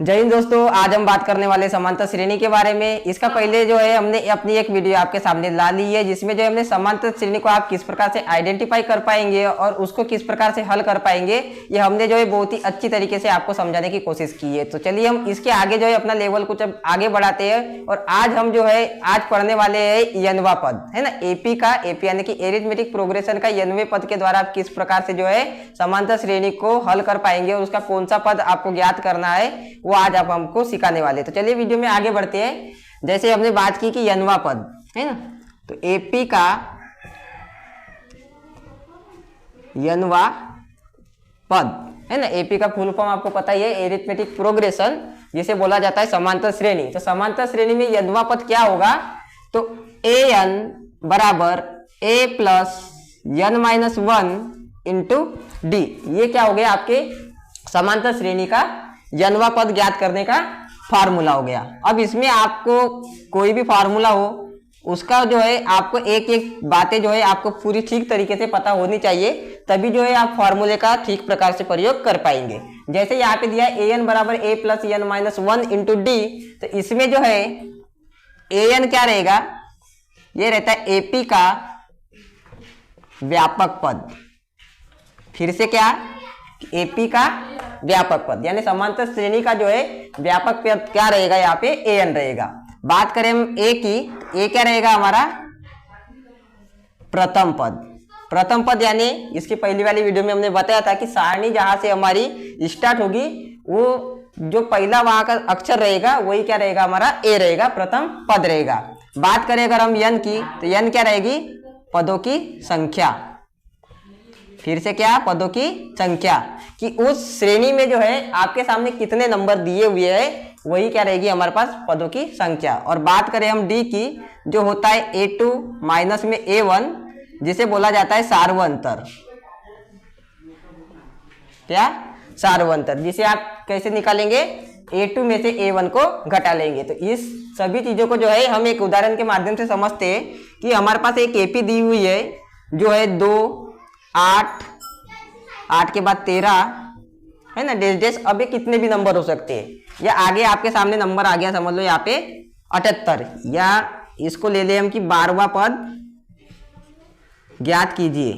जय हिंद दोस्तों, आज हम बात करने वाले समांतर श्रेणी के बारे में। इसका पहले जो है हमने अपनी एक वीडियो आपके सामने ला ली है, जिसमें जो हमने समांतर श्रेणी को आप किस प्रकार से आइडेंटिफाई कर पाएंगे और उसको किस प्रकार से हल कर पाएंगे, ये हमने जो है बहुत ही अच्छी तरीके से आपको समझाने की कोशिश की है। तो चलिए हम इसके आगे जो है अपना लेवल कुछ आगे बढ़ाते हैं। और आज हम जो है आज पढ़ने वाले हैं यनवा पद, है ना, एपी का, एपी यानी कि एरिथमेटिक प्रोग्रेशन का यनवे पद के द्वारा आप किस प्रकार से जो है समांतर श्रेणी को हल कर पाएंगे और उसका कौन सा पद आपको ज्ञात करना है वो आज आप हमको सिखाने वाले। तो चलिए वीडियो में आगे बढ़ते हैं। जैसे हमने बात की कि यनवा पद, है ना, तो एपी का यनवा पद, है ना, एपी का फुल फॉर्म आपको पता ही है, एरिथमेटिक प्रोग्रेशन, जिसे बोला जाता है समांतर श्रेणी। तो समांतर श्रेणी में यनवा पद क्या होगा, तो ए एन बराबर a plus n minus 1 into d, ये क्या हो गया आपके समांतर श्रेणी का यनवा पद ज्ञात करने का फार्मूला हो गया। अब इसमें आपको कोई भी फार्मूला हो उसका जो है आपको एक एक बातें जो है आपको पूरी ठीक तरीके से पता होनी चाहिए, तभी जो है आप फार्मूले का ठीक प्रकार से प्रयोग कर पाएंगे। जैसे यहाँ पे दिया ए एन बराबर a plus n minus 1 into d, तो इसमें जो है ए एन क्या रहेगा, ये रहता है एपी का व्यापक पद। फिर से क्या, एपी का व्यापक पद, यानी समांतर श्रेणी का जो है व्यापक पद क्या रहेगा, यहाँ पे ए एन रहेगा। बात करें हम ए की, ए क्या रहेगा हमारा प्रथम पद। प्रथम पद यानी इसकी पहली वाली वीडियो में हमने बताया था कि सारणी जहां से हमारी स्टार्ट होगी वो जो पहला वहां का अक्षर रहेगा वही क्या रहेगा, हमारा ए रहेगा, प्रथम पद रहेगा। बात करें अगर हम यन की, तो यन क्या रहेगी, पदों की संख्या। फिर से क्या, पदों की संख्या, कि उस श्रेणी में जो है आपके सामने कितने नंबर दिए हुए हैं वही क्या रहेगी हमारे पास पदों की संख्या। और बात करें हम डी की, जो होता है A2 माइनस में A1, जिसे बोला जाता है सार्वंतर। क्या, सार्वंतर, जिसे आप कैसे निकालेंगे, A2 में से A1 को घटा लेंगे। तो इस सभी चीजों को जो है हम एक उदाहरण के माध्यम से समझते हैं कि हमारे पास एक एपी दी हुई है जो है 2, 8, 8 के बाद 13, है ना, डेश डेश। अब ये कितने भी नंबर हो सकते हैं, या आगे आपके सामने नंबर आ गया, समझ लो यहाँ पे 78, या इसको ले ले हम कि 12वां पद ज्ञात कीजिए।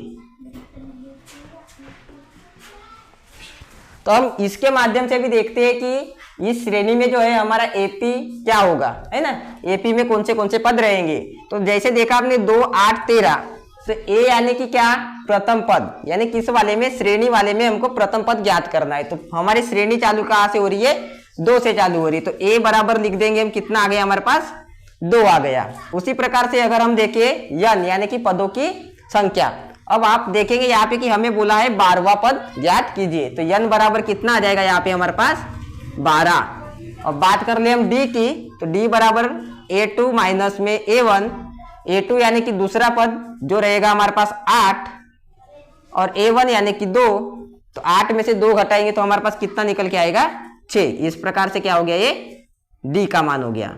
तो हम इसके माध्यम से भी देखते हैं कि इस श्रेणी में जो है हमारा एपी क्या होगा, है ना, एपी में कौन से पद रहेंगे। तो जैसे देखा आपने 2, 8, 13, तो ए यानी कि क्या, प्रथम पद, यानी किस वाले में, श्रेणी वाले में हमको प्रथम पद ज्ञात करना है। तो हमारी श्रेणी चालू कहाँ से हो रही है, 2 से चालू हो रही है। तो ए बराबर लिख देंगे हम, कितना आ गया हमारे पास, 2 आ गया। उसी प्रकार से अगर हम देखें यन यानी कि पदों की संख्या, अब आप देखेंगे यहाँ पे कि हमें बोला है 12वां पद ज्ञात कीजिए, तो यन बराबर कितना आ जाएगा यहाँ पे हमारे पास 12। अब बात कर ले हम डी की, तो डी बराबर A2 माइनस में A1, A2 यानी कि दूसरा पद जो रहेगा हमारे पास 8, और A1 यानी कि 2, तो 8 में से 2 घटाएंगे तो हमारे पास कितना निकल के आएगा, 6। इस प्रकार से क्या हो गया, ये डी का मान हो गया।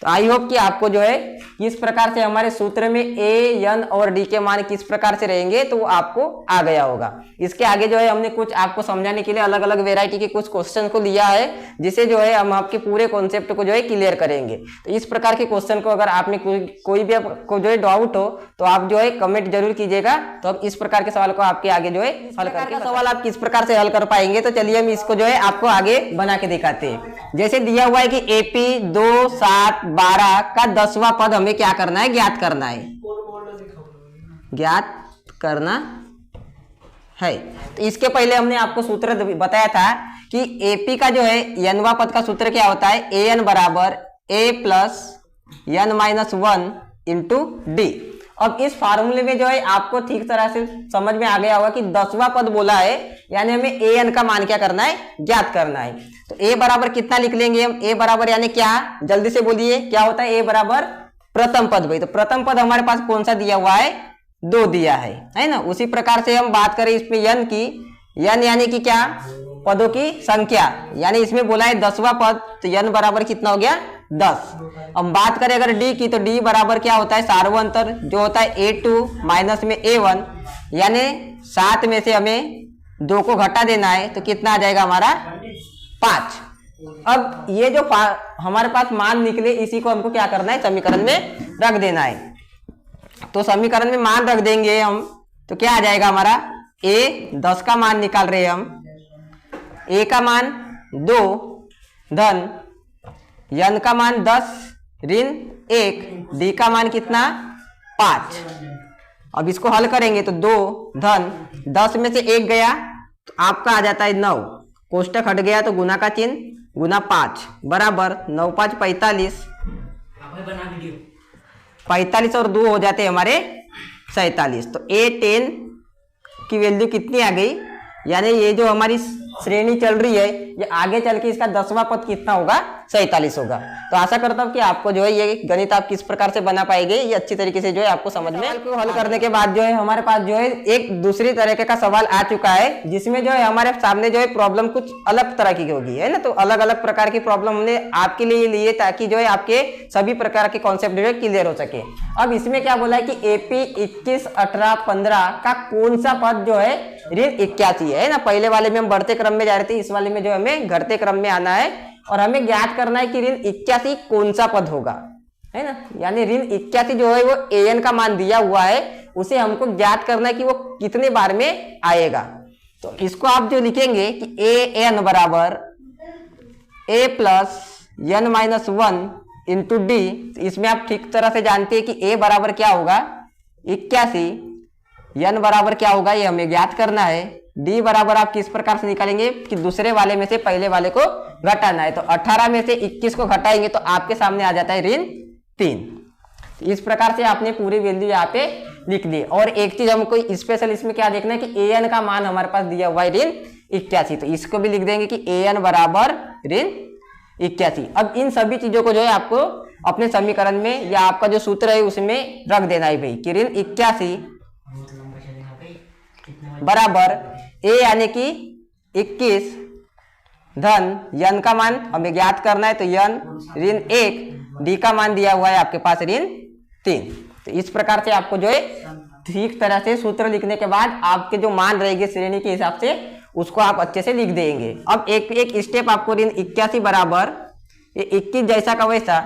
तो आई होप कि आपको जो है किस प्रकार से हमारे सूत्र में ए, एन और डी के मान किस प्रकार से रहेंगे तो वो आपको आ गया होगा। इसके आगे जो है हमने कुछ आपको समझाने के लिए अलग अलग वेराइटी के कुछ क्वेश्चन को लिया है, जिसे जो है हम आपके पूरे कॉन्सेप्ट को जो है क्लियर करेंगे। तो इस प्रकार के क्वेश्चन को अगर आपने कोई भी आपको जो है डाउट हो तो आप जो है कमेंट जरूर कीजिएगा, तो हम इस प्रकार के सवाल को आपके आगे जो है हल करके सवाल आप किस प्रकार से हल कर पाएंगे। तो चलिए हम इसको जो है आपको आगे बना के दिखाते हैं। जैसे दिया हुआ है कि एपी 2, 7, 12 का 10वां पद हमें क्या करना है, ज्ञात करना है, ज्ञात करना है। तो इसके पहले हमने आपको सूत्र बताया था कि एपी का जो है यनवा पद का सूत्र क्या होता है, ए एन बराबर a plus n minus 1 into d. अब इस फार्मूले में जो है आपको ठीक तरह से समझ में आ गया होगा कि 10वां पद बोला है, यानी हमें ए एन का मान क्या करना है, ज्ञात करना है। तो ए बराबर कितना लिख लेंगे हम, ए बराबर यानी क्या, जल्दी से बोलिए क्या होता है, ए बराबर प्रथम पद भाई। तो प्रथम पद हमारे पास कौन सा दिया हुआ है, 2 दिया है ना। उसी प्रकार से हम बात करें इसमें यन की, यन यानी कि क्या, पदों की संख्या, यानी इसमें बोला है 10वां पद, तो यन बराबर कितना हो गया, 10। हम बात करें अगर डी की, तो डी बराबर क्या होता है, सार्वंतर, जो होता है A2 माइनस में A1, यानी 7 में से हमें 2 को घटा देना है, तो कितना आ जाएगा हमारा 5। अब ये जो हमारे पास मान निकले इसी को हमको क्या करना है, समीकरण में रख देना है। तो समीकरण में मान रख देंगे हम, तो क्या आ जाएगा हमारा, ए 10 का मान निकाल रहे हैं हम, ए का मान 2 धन n का मान 10 ऋण 1, d का मान कितना 5। अब इसको हल करेंगे तो 2 धन 10 में से 1 गया तो आपका आ जाता है 9, कोष्टक हट गया तो गुना का चिन्ह, गुना 5 बराबर 9 5 45, 45 और 2 हो जाते हैं हमारे 47। तो A10 की वैल्यू कितनी आ गई, यानी ये जो हमारी श्रेणी चल रही है ये आगे चल के इसका 10वां पद कितना होगा, 47 होगा। तो आशा करता हूँ कि आपको जो है ये गणित आप किस प्रकार से बना पाएंगे ये अच्छी तरीके से जो है आपको समझ में। को हल करने के बाद जो है हमारे पास जो है एक दूसरी तरीके का सवाल आ चुका है, जिसमें जो है हमारे सामने जो है प्रॉब्लम कुछ अलग तरह की होगी, है ना। तो अलग अलग प्रकार की प्रॉब्लम हमने आपके लिए लिए ताकि जो है आपके सभी प्रकार के कॉन्सेप्ट जो है क्लियर हो सके। अब इसमें क्या बोला है कि AP 21, 18, 15 का कौन सा पद जो है ऋण 81 है ना। पहले वाले में हम बढ़ते क्रम में जा रहे थे, इस वाले में जो हमें घटते क्रम में आना है और हमें ज्ञात करना है कि ऋण 81 कौन सा पद होगा, है ना। यानी ऋण 81 जो है वो an का मान दिया हुआ है, उसे हमको ज्ञात करना है कि वो कितने बार में आएगा। तो इसको आप जो लिखेंगे कि an बराबर a plus n minus 1 into D. इसमें आप ठीक तरह से जानते हैं कि a बराबर क्या होगा 81, n बराबर क्या होगा ये हमें ज्ञात करना है, d बराबर आप किस प्रकार से निकालेंगे कि दूसरे वाले में से पहले वाले को घटाना है। तो 18 में से 21 को घटाएंगे तो आपके सामने आ जाता है ऋण 3। इस प्रकार से आपने पूरी वैल्यू यहाँ पे लिख ली। और एक चीज हमको स्पेशल इसमें क्या देखना है कि an का मान हमारे पास दिया हुआ है ऋण 81, तो इसको भी लिख देंगे कि an बराबर ऋण 81। अब इन सभी चीजों को जो है आपको अपने समीकरण में या आपका जो सूत्र है उसमें रख देना है भाई कि ऋण 81 बराबर a यानी कि 21 धन n का मान हमें ज्ञात करना है तो n ऋण 1, d का मान दिया हुआ है आपके पास ऋण 3। तो इस प्रकार से आपको जो है ठीक तरह से सूत्र लिखने के बाद आपके जो मान रहेंगे श्रेणी के हिसाब से उसको आप अच्छे से लिख देंगे। अब एक एक स्टेप आपको ऋण 81 बराबर ये 21 जैसा का वैसा।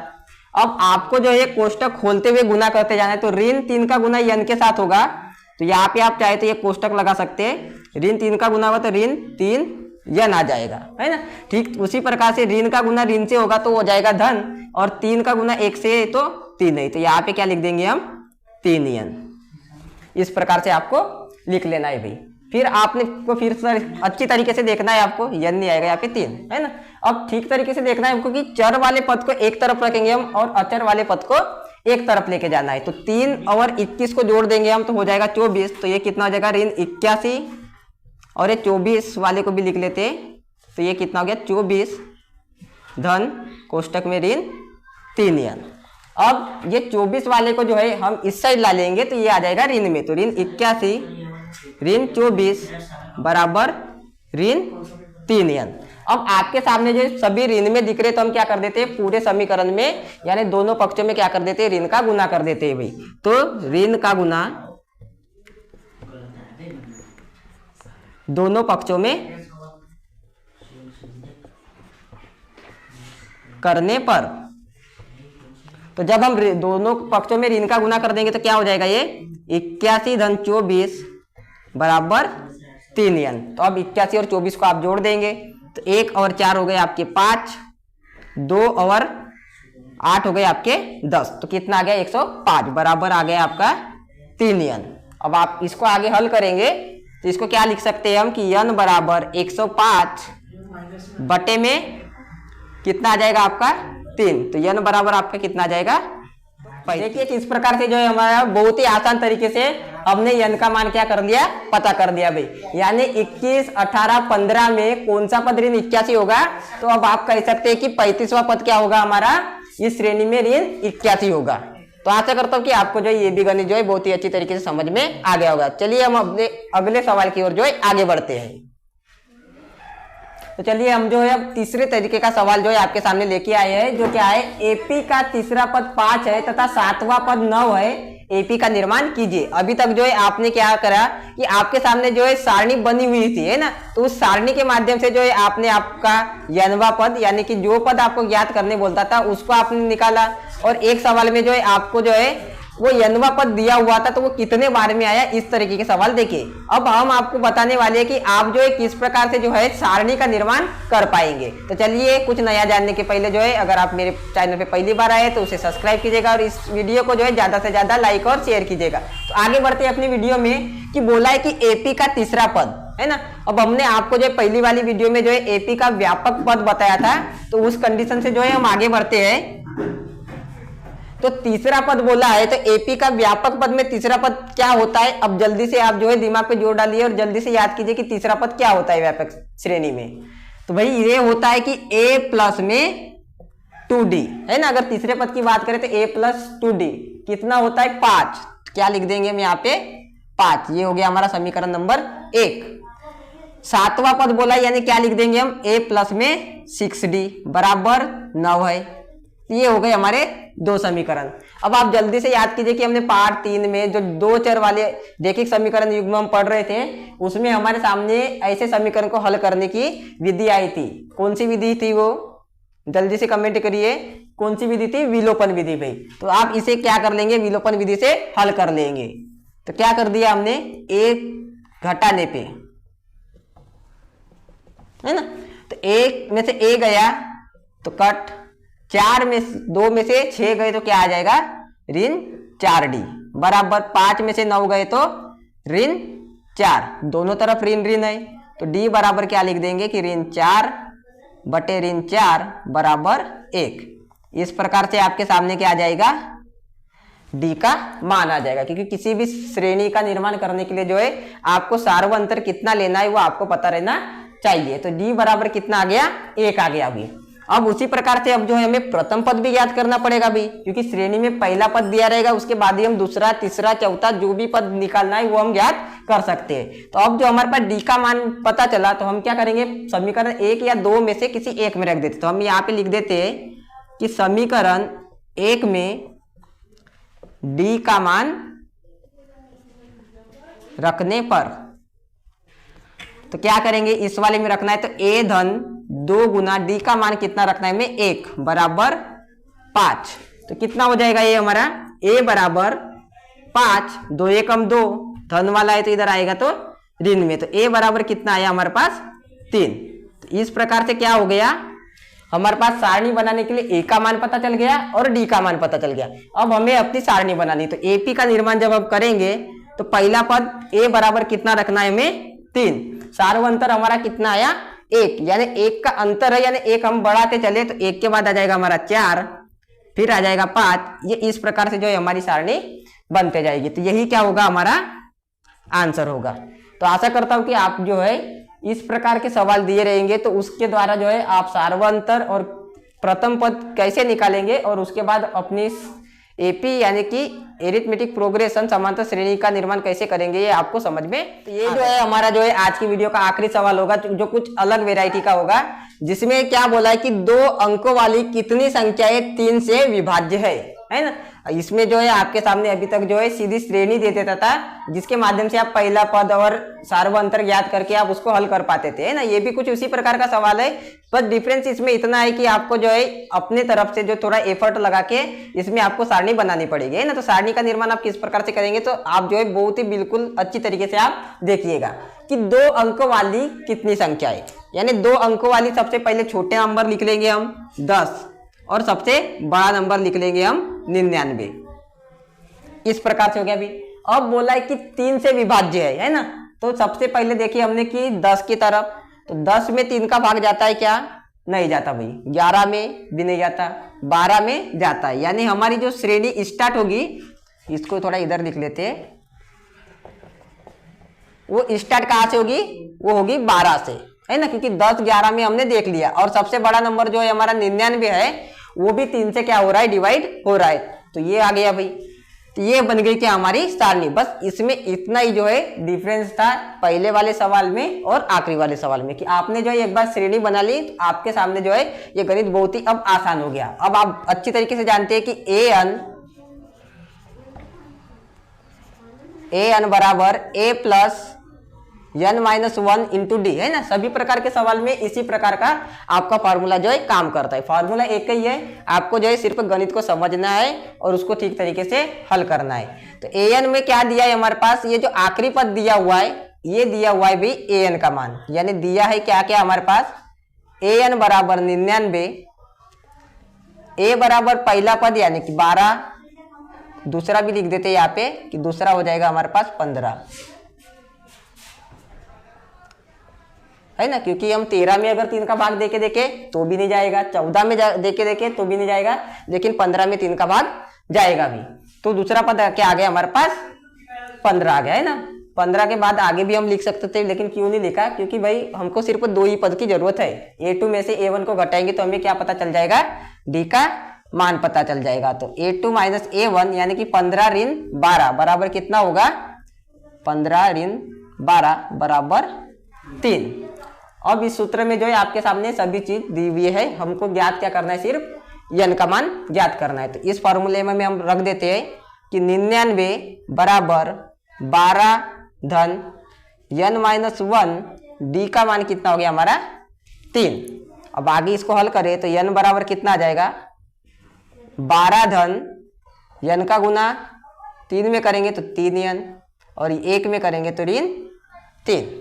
अब आपको जो है कोष्टक खोलते हुए गुना करते जाना है, तो ऋण 3 का गुना n के साथ होगा, तो यहाँ पे आप चाहे तो ये कोष्टक लगा सकते हैं, ऋण 3 का गुना हुआ तो ऋण 3 n आ जाएगा, है ना। ठीक उसी प्रकार से ऋण का गुना ऋण से होगा तो हो जाएगा धन, और 3 का गुना 1 से तो 3 नहीं, तो यहाँ पे क्या लिख देंगे हम 3n। इस प्रकार से आपको लिख लेना है भाई। फिर आपने को फिर अच्छी तरीके से देखना है, आपको n नहीं आएगा यहाँ पे 3, है ना। अब ठीक तरीके से देखना है हमको कि चर वाले पद को एक तरफ रखेंगे हम और अचर वाले पद को एक तरफ लेके जाना है। तो 3 और 21 को जोड़ देंगे हम तो हो जाएगा 24, तो ये कितना हो जाएगा ऋण 81, और ये 24 वाले को भी लिख लेते हैं तो ये कितना हो गया 24 धन कोष्टक में ऋण 3n। अब ये 24 वाले को जो है हम इस साइड ला लेंगे तो ये आ जाएगा ऋण में, तो ऋण 81 ऋण 24 बराबर ऋण 3n। अब आपके सामने जो सभी ऋण में दिख रहे तो हम क्या कर देते हैं पूरे समीकरण में यानी दोनों पक्षों में क्या कर देते हैं ऋण का गुना कर देते हैं भाई। तो ऋण का गुना दोनों पक्षों में करने पर, तो जब हम दोनों पक्षों में ऋण का गुना कर देंगे तो क्या हो जाएगा ये 81 धन 24 बराबर 3n। तो अब 81 और 24 को आप जोड़ देंगे तो 1 और 4 हो गए आपके 5, 2 और 8 हो गए आपके 10, तो कितना आ गया 105 बराबर आ गया आपका 3n। अब आप इसको आगे हल करेंगे तो इसको क्या लिख सकते हैं हम कि n बराबर 105 बटे में कितना आ जाएगा आपका 3, तो n बराबर आपका कितना आ जाएगा। देखिए इस प्रकार से जो है हमारा बहुत ही आसान तरीके से हमने n का मान क्या कर दिया पता कर दिया भाई। यानी 21, 18, 15 में कौन सा पद ऋण 81 होगा, तो अब आप कह सकते हैं कि 35वां पद क्या होगा हमारा इस श्रेणी में ऋण 81 होगा। तो आशा करता हूँ कि आपको जो ये भी गणित जो है बहुत ही अच्छी तरीके से समझ में आ गया होगा। चलिए हम अपने अगले सवाल की ओर जो है आगे बढ़ते हैं। तो चलिए हम जो है अब तीसरे तरीके का सवाल जो है आपके सामने लेके आए हैं, जो क्या है एपी का तीसरा पद 5 है तथा 7वां पद 9 है, एपी का निर्माण कीजिए। अभी तक जो है आपने क्या करा कि आपके सामने जो है सारणी बनी हुई थी, है ना, तो उस सारणी के माध्यम से जो है आपने आपका यनवा पद यानी कि जो पद आपको ज्ञात करने बोलता था उसको आपने निकाला, और एक सवाल में जो है आपको जो है वो यनवा पद दिया हुआ था तो वो कितने बार में आया, इस तरीके के सवाल देखिए। अब हम आपको बताने वाले हैं कि आप जो है किस प्रकार से जो है सारणी का निर्माण कर पाएंगे। तो चलिए, कुछ नया जानने के पहले जो है अगर आप मेरे चैनल पे पहली बार आए तो उसे सब्सक्राइब कीजिएगा और इस वीडियो को जो है ज्यादा से ज्यादा लाइक और शेयर कीजिएगा। तो आगे बढ़ते हैं अपनी वीडियो में कि बोला है कि एपी का तीसरा पद, है ना। अब हमने आपको जो है पहली वाली वीडियो में जो है एपी का व्यापक पद बताया था, तो उस कंडीशन से जो है हम आगे बढ़ते हैं। तो तीसरा पद बोला है, तो एपी का व्यापक पद में तीसरा पद क्या होता है, अब जल्दी से आप जो है दिमाग पे जोर डालिए और जल्दी से याद कीजिए कि तीसरा पद क्या होता है व्यापक श्रेणी में। तो भाई ये होता है कि a प्लस में 2d, है ना। अगर तीसरे पद की बात करें तो a प्लस 2d कितना होता है 5, क्या लिख देंगे हम यहाँ पे 5, ये हो गया हमारा समीकरण नंबर 1। सातवां पद बोला यानी क्या लिख देंगे हम a प्लस में 6d बराबर 9 है। ये हो गए हमारे 2 समीकरण। अब आप जल्दी से याद कीजिए कि हमने पार्ट 3 में जो 2 चर वाले रैखिक समीकरण युग्म हम पढ़ रहे थे उसमें हमारे सामने ऐसे समीकरण को हल करने की विधि आई थी। कौन सी विधि थी वो, जल्दी से कमेंट करिए, कौन सी विधि थी, विलोपन विधि भाई। तो आप इसे क्या कर लेंगे, विलोपन विधि से हल कर लेंगे। तो क्या कर दिया हमने, एक घटाने पे, है ना, तो एक में से ए गया तो कट, 4 में 2 में से 6 गए तो क्या आ जाएगा ऋण 4d बराबर 5 में से 9 गए तो ऋण 4, दोनों तरफ ऋण ऋण है तो d बराबर क्या लिख देंगे कि ऋण 4 बटे ऋण 4 बराबर 1। इस प्रकार से आपके सामने क्या आ जाएगा, d का मान आ जाएगा। क्योंकि किसी भी श्रेणी का निर्माण करने के लिए जो है आपको सार्वअंतर कितना लेना है वो आपको पता रहना चाहिए। तो d बराबर कितना आ गया, 1 आ गया अभी। अब उसी प्रकार से अब जो है हमें प्रथम पद भी याद करना पड़ेगा भी, क्योंकि श्रेणी में पहला पद दिया रहेगा, उसके बाद ही हम दूसरा, तीसरा, चौथा जो भी पद निकालना है वो हम याद कर सकते हैं। तो अब जो हमारे पास डी का मान पता चला तो हम क्या करेंगे, समीकरण 1 या 2 में से किसी एक में रख देते। तो हम यहाँ पे लिख देते हैं कि समीकरण 1 में डी का मान रखने पर, तो क्या करेंगे, इस वाले में रखना है तो a धन 2 गुना डी का मान कितना रखना है हमें 1 बराबर 5। तो कितना हो जाएगा ये हमारा, a बराबर 5, 2 एकम 2, धन वाला है तो इधर आएगा तो ऋण में, तो a बराबर कितना आया हमारे पास 3। तो इस प्रकार से क्या हो गया, हमारे पास सारणी बनाने के लिए a का मान पता चल गया और d का मान पता चल गया। अब हमें अपनी सारणी बनानी, तो AP का निर्माण जब हम करेंगे तो पहला पद a बराबर कितना रखना है हमें 3, सार्वअंतर हमारा कितना आया 1, यानी 1 का अंतर है, यानी 1 हम बढ़ाते चले तो 1 के बाद आ जाएगा हमारा 4, फिर आ जाएगा 5। ये इस प्रकार से जो है हमारी सारणी बनते जाएगी। तो यही क्या होगा, हमारा आंसर होगा। तो आशा करता हूं कि आप जो है इस प्रकार के सवाल दिए रहेंगे तो उसके द्वारा जो है आप सार्वअंतर और प्रथम पद कैसे निकालेंगे और उसके बाद अपनी एपी यानी कि एरिथमेटिक प्रोग्रेशन समांतर श्रेणी का निर्माण कैसे करेंगे ये आपको समझ में। तो ये जो है हमारा जो है आज की वीडियो का आखिरी सवाल होगा जो कुछ अलग वेराइटी का होगा, जिसमें क्या बोला है कि 2 अंकों वाली कितनी संख्याएं 3 से विभाज्य है ना। इसमें जो है आपके सामने अभी तक जो है सीधी श्रेणी दे देता था जिसके माध्यम से आप पहला पद और सार्वअंतर ज्ञात करके आप उसको हल कर पाते थे, है ना। ये भी कुछ उसी प्रकार का सवाल है, बस डिफरेंस इसमें इतना है कि आपको जो है अपने तरफ से जो थोड़ा एफर्ट लगा के इसमें आपको सारणी बनानी पड़ेगी, है ना। तो सारणी का निर्माण आप किस प्रकार से करेंगे तो आप जो है बहुत ही बिल्कुल अच्छी तरीके से आप देखिएगा कि 2 अंकों वाली कितनी संख्या है, यानी 2 अंकों वाली सबसे पहले छोटे नंबर लिख लेंगे हम 10 और सबसे बड़ा नंबर लिख लेंगे हम 99। इस प्रकार से हो गया। अभी अब बोला है कि 3 से विभाज्य है ना। तो सबसे पहले देखिए हमने कि 10 की तरफ, तो 10 में 3 का भाग जाता है क्या, नहीं जाता भाई, 11 में भी नहीं जाता, 12 में जाता है। यानी हमारी जो श्रेणी स्टार्ट होगी, इसको थोड़ा इधर लिख लेते हैं, वो स्टार्ट कहाँ से होगी, वो होगी 12 से, है ना। क्योंकि 10 11 में हमने देख लिया और सबसे बड़ा नंबर जो है हमारा 99 है वो भी 3 से क्या हो रहा है, डिवाइड हो रहा है। तो ये आ गया भाई, तो ये बन गई क्या हमारी सारणी। बस इसमें इतना ही जो है डिफरेंस था पहले वाले सवाल में और आखिरी वाले सवाल में कि आपने जो है एक बार श्रेणी बना ली तो आपके सामने जो है ये गणित बहुत ही अब आसान हो गया। अब आप अच्छी तरीके से जानते हैं कि an ए एन बराबर a plus n minus 1 into d, है ना। सभी प्रकार के सवाल में इसी प्रकार का आपका फॉर्मूला जो है काम करता है। फॉर्मूला एक ही है, आपको जो है सिर्फ गणित को समझना है और उसको ठीक तरीके से हल करना है। तो ए एन में क्या दिया है हमारे पास, ये जो आखिरी पद दिया हुआ है ये दिया हुआ है भी ए एन का मान, यानी दिया है क्या क्या हमारे पास, ए एन बराबर 99, ए बराबर पहला पद यानी कि 12, दूसरा भी लिख देते हैं यहाँ पे कि दूसरा हो जाएगा हमारे पास 15, है ना, क्योंकि हम 13 में अगर 3 का भाग देके देखे तो भी नहीं जाएगा, 14 में देके देखे तो भी नहीं जाएगा, लेकिन 15 में 3 का भाग जाएगा भी। तो दूसरा पद क्या आ गया हमारे पास, 15 आ गया, है ना। 15 के बाद आगे भी हम लिख सकते थे, लेकिन क्यों नहीं लिखा, क्योंकि भाई हमको सिर्फ 2 ही पद की जरूरत है। A2 में से A1 को घटाएंगे तो हमें क्या पता चल जाएगा, D का मान पता चल जाएगा। तो A2 माइनस A1 यानी कि 15 ऋण 12 बराबर कितना होगा, 15 ऋण 12 बराबर 3। अब इस सूत्र में जो है आपके सामने सभी चीज दी हुई है, हमको ज्ञात क्या करना है, सिर्फ n का मान ज्ञात करना है। तो इस फॉर्मूले में हम रख देते हैं कि 99 बराबर 12 धन n माइनस 1, डी का मान कितना हो गया हमारा 3। अब आगे इसको हल करें तो n बराबर कितना आ जाएगा, 12 धन n का गुना 3 में करेंगे तो 3n और 1 में करेंगे तो ऋण 3।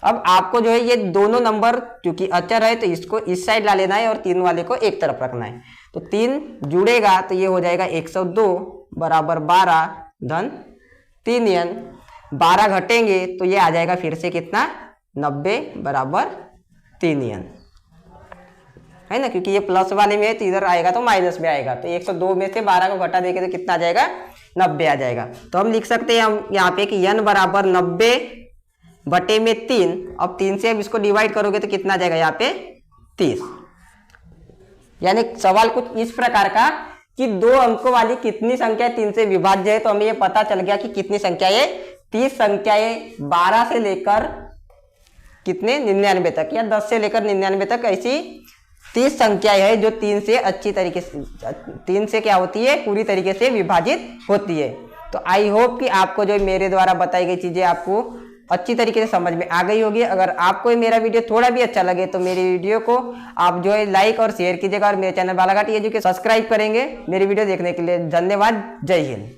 अब आपको जो है ये दोनों नंबर क्योंकि अचर है तो इसको इस साइड ला लेना है और 3 वाले को एक तरफ रखना है। तो 3 जुड़ेगा तो ये हो जाएगा 102 बराबर 12 धन 3n, 12 घटेंगे तो ये आ जाएगा फिर से कितना, 90 बराबर 3n, है ना, क्योंकि ये प्लस वाले में है तो इधर आएगा तो माइनस में आएगा। तो 102 में से 12 को घटा देंगे तो कितना आ जाएगा, 90 आ जाएगा। तो हम लिख सकते हैं हम यहाँ पे कि n बराबर 90 बटे में 3। अब 3 से अब इसको डिवाइड करोगे तो कितना आ जाएगा यहाँ पे 30। यानी सवाल कुछ इस प्रकार का कि 2 अंकों वाली कितनी संख्या 3 से विभाज्य है, तो हमें ये पता चल गया कि कितनी संख्या है, 30 संख्याएं 12 से लेकर कितने 99 तक या 10 से लेकर 99 तक ऐसी 30 संख्याएं है जो 3 से अच्छी तरीके से 3 से क्या होती है, पूरी तरीके से विभाजित होती है। तो आई होप कि आपको जो मेरे द्वारा बताई गई चीजें आपको अच्छी तरीके से समझ में आ गई होगी। अगर आपको मेरा वीडियो थोड़ा भी अच्छा लगे तो मेरी वीडियो को आप जो है लाइक और शेयर कीजिएगा और मेरे चैनल बालाघाट एजुकेशन सब्सक्राइब करेंगे। मेरी वीडियो देखने के लिए धन्यवाद। जय हिंद।